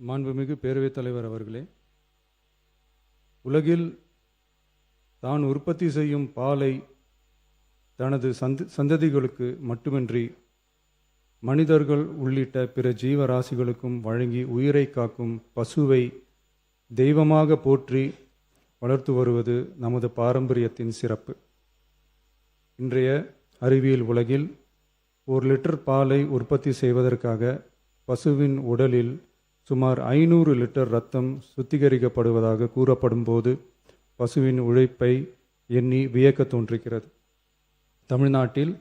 மாண்புமிகு பேரவைத் தலைவர் அவர்களே, உலகில் தான் உற்பத்தி செய்யும் பாலை தனது சந்ததிகளுக்கு மட்டுமின்றி மனிதர்கள் உள்ளிட்ட பிற ஜீவராசிகளுக்கும் வழங்கி உயிரை காக்கும் பசுவை தெய்வமாக போற்றி வளர்த்து வருவது நமது பாரம்பரியத்தின் சிறப்பு. இன்றைய அறிவியல் உலகில் 1 லிட்டர் பாலை உற்பத்தி செய்வதற்காக பசுவின் உடலில் சுமார் 500 லிட்டர் இரத்தம் சுத்திகரிக்கப்படுவதாக கூறப்படும் போது பசுவின் உழைப்பை எண்ணி வியக்க தோன்றுகிறது. தமிழ்நாட்டில்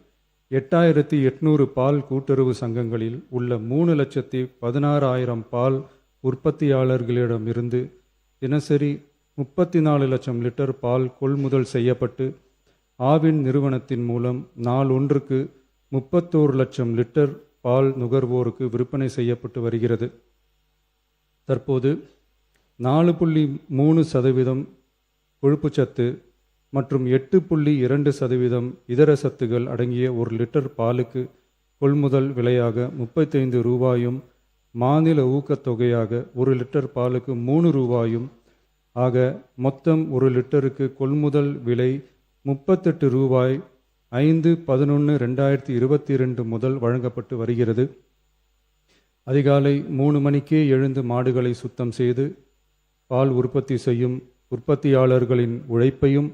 8800 பால் கூட்டுறவு சங்கங்களில் உள்ள 3,16,000 பால் உற்பத்தியாளர்களிடமிருந்து தினசரி 34 லட்சம் லிட்டர் பால் கொள்முதல் செய்யப்பட்டு ஆவின் நிறுவனத்தின் மூலம் நாளொன்றுக்கு 31 லட்சம் லிட்டர் பால் நுகர்வோருக்கு விற்பனை செய்யப்பட்டு வருகிறது. தற்போது 4.3% கொழுப்புச்சத்து மற்றும் 8.2% இதர சத்துகள் அடங்கிய 1 லிட்டர் பாலுக்கு கொள்முதல் விலையாக 35 ரூபாயும் மாநில ஊக்கத்தொகையாக 1 லிட்டர் பாலுக்கு 3 ரூபாயும் ஆக மொத்தம் 1 லிட்டருக்கு கொள்முதல் விலை 38 ரூபாய் 5/11/2022 முதல் வழங்கப்பட்டு வருகிறது. அதிகாலை 3 மணிக்கே எழுந்து மாடுகளை சுத்தம் செய்து பால் உற்பத்தி செய்யும் உற்பத்தியாளர்களின் உழைப்பையும்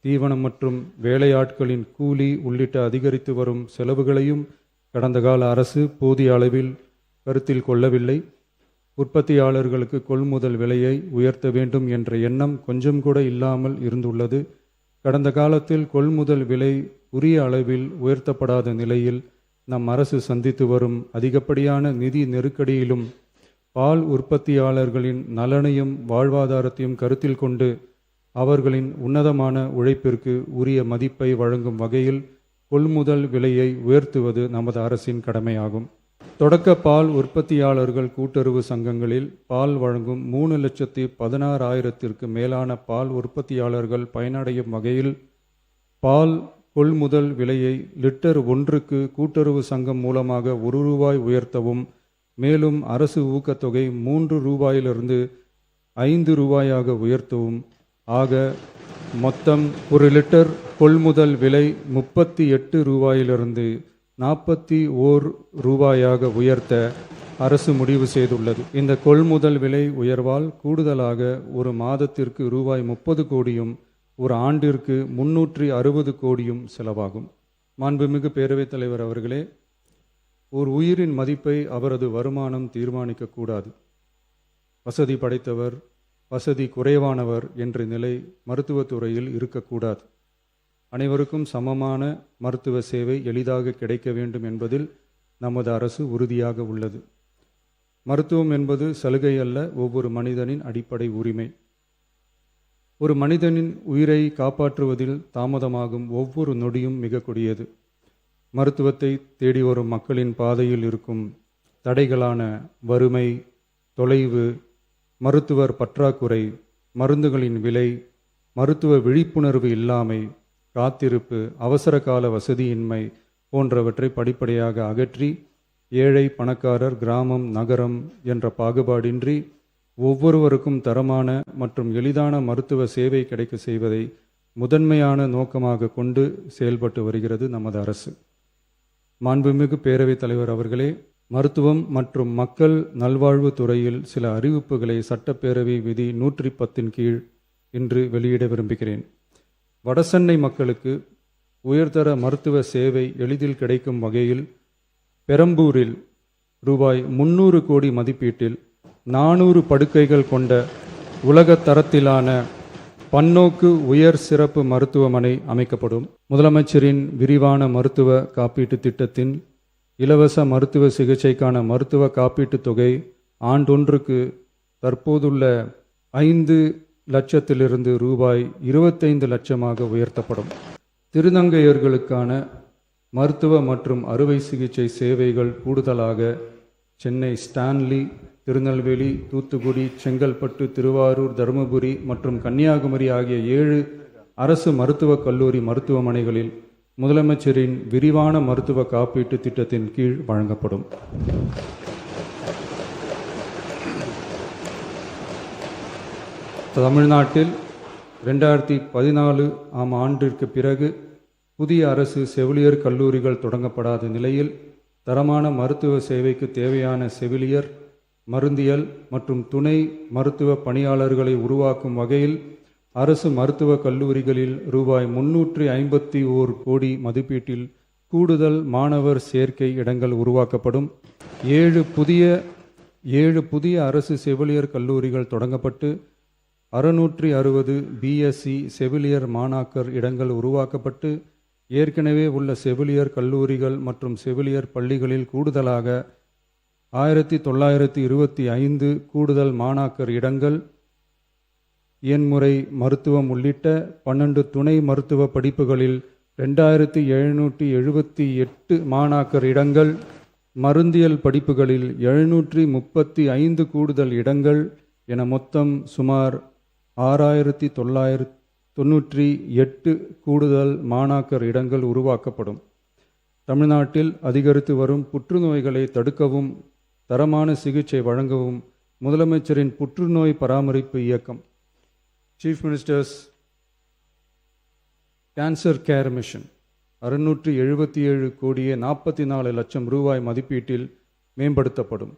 தீவனம் மற்றும் வேலையாட்களின் கூலி உள்ளிட்ட அதிகரித்து வரும் செலவுகளையும் கடந்த கால அரசு போதிய அளவில் கருத்தில் கொள்ளவில்லை. உற்பத்தியாளர்களுக்கு கொள்முதல் விலையை உயர்த்த வேண்டும் என்ற எண்ணம் கொஞ்சம் கூட இல்லாமல் இருந்துள்ளது. கடந்த காலத்தில் கொள்முதல் விலை உரிய அளவில் உயர்த்தப்படாத நிலையில் நம் அரசு சந்தித்து வரும் அதிகப்படியான நிதி நெருக்கடியிலும் பால் உற்பத்தியாளர்களின் நலனையும் வாழ்வாதாரத்தையும் கருத்தில் கொண்டு அவர்களின் உன்னதமான உழைப்பிற்கு உரிய மதிப்பை வழங்கும் வகையில் கொள்முதல் விலையை உயர்த்துவது நமது அரசின் கடமையாகும். தொடக்க பால் உற்பத்தியாளர்கள் கூட்டுறவு சங்கங்களில் பால் வழங்கும் 3,16,000 மேலான பால் உற்பத்தியாளர்கள் பயனடையும் வகையில் பால் கொள்முதல் விலையை லிட்டர் ஒன்றுக்கு கூட்டுறவு சங்கம் மூலமாக 1 ரூபாய் உயர்த்தவும், மேலும் அரசு ஊக்கத்தொகை 3 ரூபாயிலிருந்து 5 ரூபாயாக உயர்த்தவும் ஆக மொத்தம் 1 லிட்டர் கொள்முதல் விலை 38 ரூபாயிலிருந்து 41 ரூபாயாக உயர்த்த அரசு முடிவு செய்துள்ளது. இந்த கொள்முதல் விலை உயர்வால் கூடுதலாக ஒரு மாதத்திற்கு ரூபாய் 30 கோடியும் ஒரு ஆண்டிற்கு 360 கோடியும் செலவாகும். மாண்புமிகு பேரவைத் தலைவர் அவர்களே, ஒரு உயிரின் மதிப்பை அவரது வருமானம் தீர்மானிக்கக்கூடாது. வசதி படைத்தவர், வசதி குறைவானவர் என்ற நிலை மருத்துவத்துறையில் இருக்கக்கூடாது. அனைவருக்கும் சமமான மருத்துவ சேவை எளிதாக கிடைக்க வேண்டும் என்பதில் நமது அரசு உறுதியாக உள்ளது. மருத்துவம் என்பது சலுகை அல்ல, ஒவ்வொரு மனிதனின் அடிப்படை உரிமை. ஒரு மனிதனின் உயிரை காப்பாற்றுவதில் தாமதமாகும் ஒவ்வொரு நொடியும் மிக கொடியது. மருத்துவத்தை தேடி வரும் மக்களின் பாதையில் இருக்கும் தடைகளான வறுமை, தொலைவு, மருத்துவர் பற்றாக்குறை, மருந்துகளின் விலை, மருத்துவ விழிப்புணர்வு இல்லாமை, காத்திருப்பு, அவசர கால வசதியின்மை போன்றவற்றை படிப்படியாக அகற்றி ஏழை, பணக்காரர், கிராமம், நகரம் என்ற பாகுபாடின்றி ஒவ்வொருவருக்கும் தரமான மற்றும் எளிதான மருத்துவ சேவை கிடைக்க செய்வதை முதன்மையான நோக்கமாக கொண்டு செயல்பட்டு வருகிறது நமது அரசு. மாண்புமிகு பேரவைத் தலைவர் அவர்களே, மருத்துவம் மற்றும் மக்கள் நல்வாழ்வு துறையில் சில அறிவிப்புகளை சட்டப்பேரவை விதி 110 கீழ் இன்று வெளியிட விரும்புகிறேன். வடசென்னை மக்களுக்கு உயர்தர மருத்துவ சேவை எளிதில் கிடைக்கும் வகையில் பெரம்பூரில் ரூபாய் 300 கோடி மதிப்பீட்டில் 400 படுக்கைகள் கொண்ட உலக தரத்திலான பன்னோக்கு உயர் சிறப்பு மருத்துவமனை அமைக்கப்படும். முதலமைச்சரின் விரிவான மருத்துவ காப்பீட்டு திட்டத்தின் இலவச மருத்துவ சிகிச்சைக்கான மருத்துவ காப்பீட்டுத் தொகை ஆண்டொன்றுக்கு தற்போதுள்ள 5 லட்சத்திலிருந்து ரூபாய் 25 லட்சமாக உயர்த்தப்படும். திருநங்கையர்களுக்கான மருத்துவ மற்றும் அறுவை சிகிச்சை சேவைகள் கூடுதலாக சென்னை ஸ்டான்லி, திருநெல்வேலி, தூத்துக்குடி, செங்கல்பட்டு, திருவாரூர், தருமபுரி மற்றும் கன்னியாகுமரி ஆகிய 7 அரசு மருத்துவக் கல்லூரி மருத்துவமனைகளில் முதலமைச்சரின் விரிவான மருத்துவ காப்பீட்டு திட்டத்தின் கீழ் வழங்கப்படும். தமிழ்நாட்டில் 2014 ஆண்டிற்கு பிறகு புதிய அரசு செவிலியர் கல்லூரிகள் தொடங்கப்படாத நிலையில் தரமான மருத்துவ சேவைக்கு தேவையான செவிலியர், மருந்தியல் மற்றும் துணை மருத்துவ பணியாளர்களை உருவாக்கும் வகையில் அரசு மருத்துவக் கல்லூரிகளில் ரூபாய் 351 கோடி மதிப்பீட்டில் கூடுதல் மாணவர் சேர்க்கை இடங்கள் உருவாக்கப்படும். 7 புதிய அரசு செவிலியர் கல்லூரிகள் தொடங்கப்பட்டு 660 பிஎஸ்சி செவிலியர் மாணாக்கர் இடங்கள் உருவாக்கப்பட்டு ஏற்கனவே உள்ள செவிலியர் கல்லூரிகள் மற்றும் செவிலியர் பள்ளிகளில் கூடுதலாக 1925 கூடுதல் மாணாக்கர் இடங்கள், இயன்முறை மருத்துவம் உள்ளிட்ட 12 துணை மருத்துவ படிப்புகளில் 2778 மாணாக்கர் இடங்கள், மருந்தியல் படிப்புகளில் 735 கூடுதல் இடங்கள் என மொத்தம் சுமார் 6998 கூடுதல் மாணாக்கர் இடங்கள் உருவாக்கப்படும். தமிழ்நாட்டில் அதிகரித்து வரும் புற்றுநோய்களை தடுக்கவும் தரமான சிகிச்சை வழங்கவும் முதலமைச்சரின் புற்றுநோய் பராமரிப்பு இயக்கம் chief ministers cancer care mission 677 கோடியே 44 லட்சம் ரூபாய் மதிப்பீட்டில் மேம்படுத்தப்படும்.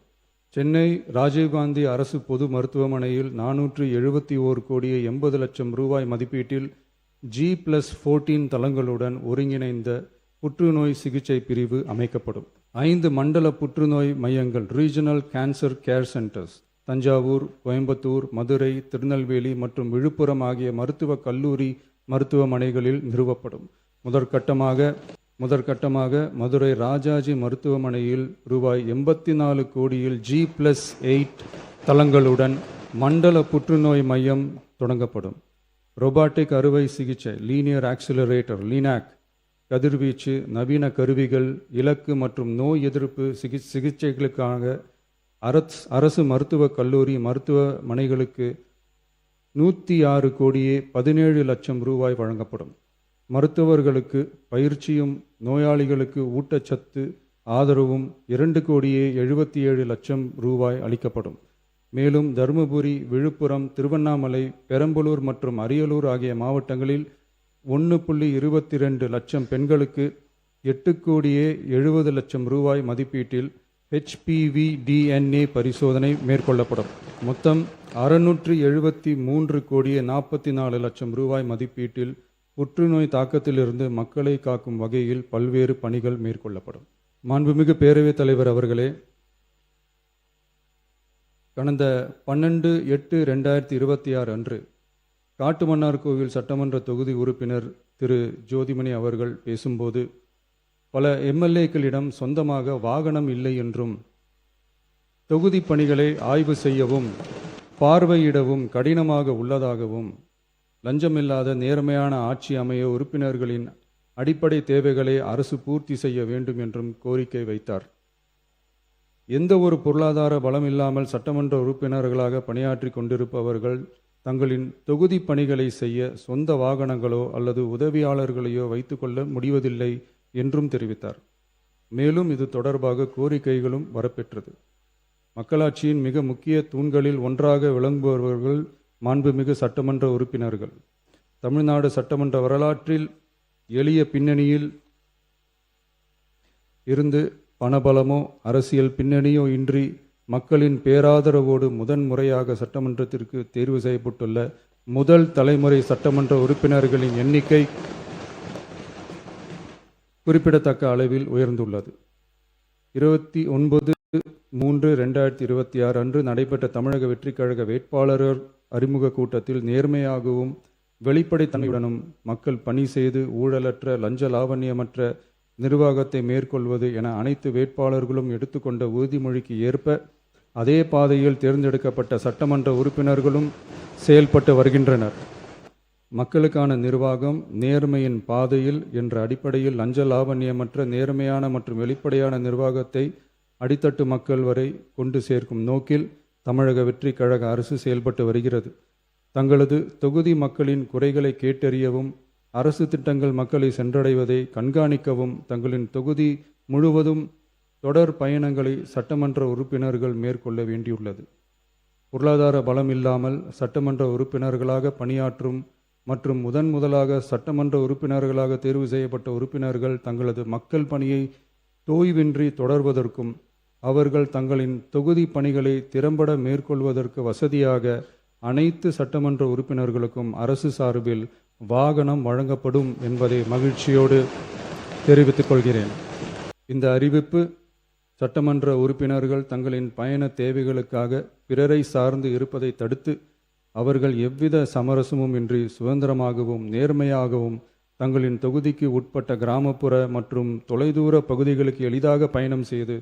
சென்னை ராஜீவ்காந்தி அரசு பொது மருத்துவமனையில் 471 கோடியே 80 லட்சம் ரூபாய் மதிப்பீட்டில் G+14 தளங்களுடன் ஒருங்கிணைந்த புற்றுநோய் சிகிச்சை பிரிவு அமைக்கப்படும். 5 மண்டல புற்றுநோய் மையங்கள் regional cancer care centres Thanjavur, Coimbatore, Madurai, Tirunelveli மற்றும் விழுப்புரம் ஆகிய மருத்துவக் கல்லூரி மருத்துவமனைகளில் நிறுவப்படும். முதற்கட்டமாக மதுரை ராஜாஜி மருத்துவமனையில் ரூபாய் 84 கோடியில் G+8 தளங்களுடன் மண்டல புற்றுநோய் மையம் தொடங்கப்படும். ரோபாட்டிக் அறுவை சிகிச்சை லீனியர் ஆக்சிலரேட்டர் லீனாக், கதிர்வீச்சு, நவீன கருவிகள், இலக்கு மற்றும் நோய் எதிர்ப்பு சிகிச்சைகளுக்காக அரசு மருத்துவக் கல்லூரி மருத்துவமனைகளுக்கு 106 கோடியே 17 லட்சம் ரூபாய் வழங்கப்படும். மருத்துவர்களுக்கு பயிற்சியும் நோயாளிகளுக்கு ஊட்டச்சத்து ஆதரவும் 2 கோடியே 77 லட்சம் ரூபாய் அளிக்கப்படும். மேலும் தருமபுரி, விழுப்புரம், திருவண்ணாமலை, பெரம்பலூர் மற்றும் அரியலூர் ஆகிய மாவட்டங்களில் 1.22 லட்சம் பெண்களுக்கு 8 கோடியே 70 லட்சம் ரூபாய் மதிப்பீட்டில் HPV DNA பரிசோதனை மேற்கொள்ளப்படும். மொத்தம் 673 கோடியே 44 லட்சம் ரூபாய் மதிப்பீட்டில் புற்றுநோய் தாக்கத்திலிருந்து மக்களை காக்கும் வகையில் பல்வேறு பணிகள் மேற்கொள்ளப்படும். மாண்புமிகு பேரவைத் தலைவர் அவர்களே, கடந்த 12/8/2026 அன்று காட்டுமன்னார்கோவில் சட்டமன்ற தொகுதி உறுப்பினர் திரு ஜோதிமணி அவர்கள் பேசும்போது பல எம்எல்ஏக்களிடம் சொந்தமாக வாகனம் இல்லை என்றும் தொகுதி பணிகளை ஆய்வு செய்யவும் பார்வையிடவும் கடினமாக உள்ளதாகவும் லஞ்சமில்லாத நேர்மையான ஆட்சி அமைய உறுப்பினர்களின் அடிப்படை தேவைகளை அரசு பூர்த்தி செய்ய வேண்டும் என்றும் கோரிக்கை வைத்தார். எந்த ஒரு பொருளாதார பலம் இல்லாமல் சட்டமன்ற உறுப்பினர்களாக பணியாற்றி கொண்டிருப்பவர்கள் தங்களின் தொகுதி பணிகளை செய்ய சொந்த வாகனங்களோ அல்லது உதவியாளர்களையோ வைத்துக்கொள்ள முடிவதில்லை என்றும் தெரிவித்தார். மேலும் இது தொடர்பாக கோரிக்கைகளும் வரப்பெற்றது. மக்களாட்சியின் மிக முக்கிய தூண்களில் ஒன்றாக விளங்குபவர்கள் மாண்புமிகு சட்டமன்ற உறுப்பினர்கள். தமிழ்நாடு சட்டமன்ற வரலாற்றில் எளிய பின்னணியில் இருந்து பணபலமோ அரசியல் பின்னணியோ இன்றி மக்களின் பேராதரவோடு முதன்முறையாக சட்டமன்றத்திற்கு தேர்வு செய்யப்பட்டுள்ள முதல் தலைமுறை சட்டமன்ற உறுப்பினர்களின் எண்ணிக்கை குறிப்பிடத்தக்க அளவில் உயர்ந்துள்ளது. 29/3/2026 அன்று நடைபெற்ற தமிழக வெற்றிக் கழக வேட்பாளர் அறிமுக கூட்டத்தில் நேர்மையாகவும் வெளிப்படைத்தன்மையுடனும் மக்கள் பணி செய்து ஊழலற்ற லஞ்ச லாவண்யமற்ற நிர்வாகத்தை மேற்கொள்வது என அனைத்து வேட்பாளர்களும் எடுத்துக்கொண்ட உறுதிமொழிக்கு ஏற்ப அதே பாதையில் தேர்ந்தெடுக்கப்பட்ட சட்டமன்ற உறுப்பினர்களும் செயல்பட்டு வருகின்றனர். மக்களுக்கான நிர்வாகம் நேர்மையின் பாதையில் என்ற அடிப்படையில் லஞ்ச லாவண்யமற்ற நேர்மையான மற்றும் வெளிப்படையான நிர்வாகத்தை அடித்தட்டு மக்கள் வரை கொண்டு சேர்க்கும் நோக்கில் தமிழக வெற்றி கழக அரசு செயல்பட்டு வருகிறது. தங்களது தொகுதி மக்களின் குறைகளை கேட்டறியவும் அரசு திட்டங்கள் மக்களை சென்றடைவதை கண்காணிக்கவும் தங்களின் தொகுதி முழுவதும் தொடர் பயணங்களை சட்டமன்ற உறுப்பினர்கள் மேற்கொள்ள வேண்டியுள்ளது. பொருளாதார பலம் இல்லாமல் சட்டமன்ற உறுப்பினர்களாக பணியாற்றும் மற்றும் முதலாக சட்டமன்ற உறுப்பினர்களாக தேர்வு செய்யப்பட்ட உறுப்பினர்கள் தங்களது மக்கள் பணியை தோய்வின்றி தொடர்வதற்கும் அவர்கள் தங்களின் தொகுதி பணிகளை திறம்பட மேற்கொள்வதற்கு வசதியாக அனைத்து சட்டமன்ற உறுப்பினர்களுக்கும் அரசு சார்பில் வாகனம் வழங்கப்படும் என்பதை மகிழ்ச்சியோடு தெரிவித்துக் கொள்கிறேன். இந்த அறிவிப்பு சட்டமன்ற உறுப்பினர்கள் தங்களின் பயண தேவைகளுக்காக பிறரை சார்ந்து இருப்பதை தடுத்து அவர்கள் எவ்வித சமரசமும் இன்றி சுதந்திரமாகவும் நேர்மையாகவும் தங்களின் தொகுதிக்கு உட்பட்ட கிராமப்புற மற்றும் தொலைதூர பகுதிகளுக்கு எளிதாக பயணம் செய்து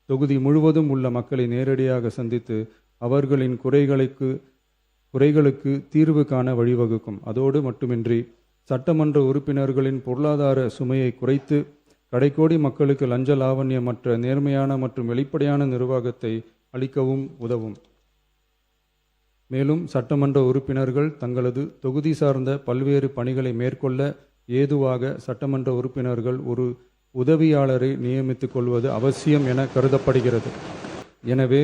தொகுதி முழுவதும் உள்ள மக்களை நேரடியாக சந்தித்து அவர்களின் குறைகளுக்கு தீர்வு காண வழிவகுக்கும். அதோடு மட்டுமின்றி சட்டமன்ற உறுப்பினர்களின் பொருளாதார சுமையை குறைத்து கடைக்கோடி மக்களுக்கு லஞ்ச லாவண்யமற்ற நேர்மையான மற்றும் வெளிப்படையான நிர்வாகத்தை அளிக்கவும் உதவும். மேலும் சட்டமன்ற உறுப்பினர்கள் தங்களது தொகுதி சார்ந்த பல்வேறு பணிகளை மேற்கொள்ள ஏதுவாக சட்டமன்ற உறுப்பினர்கள் ஒரு உதவியாளரை நியமித்துக் கொள்வது அவசியம் என கருதப்படுகிறது. எனவே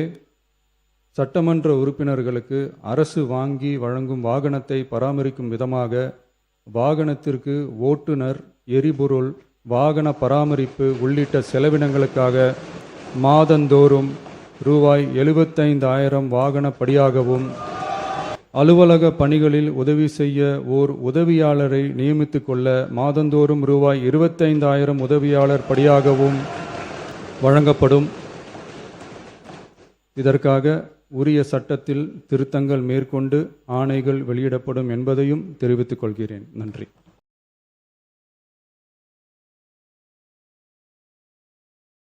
சட்டமன்ற உறுப்பினர்களுக்கு அரசு வாங்கி வழங்கும் வாகனத்தை பராமரிக்கும் விதமாக வாகனத்திற்கு ஓட்டுநர், எரிபொருள், வாகன பராமரிப்பு உள்ளிட்ட செலவினங்களுக்காக மாதந்தோறும் ரூபாய் 75,000 வாகன படியாகவும் அலுவலக பணிகளில் உதவி செய்ய ஓர் உதவியாளரை நியமித்துக் கொள்ள மாதந்தோறும் ரூபாய் 25,000 உதவியாளர் படியாகவும் வழங்கப்படும். இதற்காக உரிய சட்டத்தில் திருத்தங்கள் மேற்கொண்டு ஆணைகள் வெளியிடப்படும் என்பதையும் தெரிவித்துக் கொள்கிறேன். நன்றி.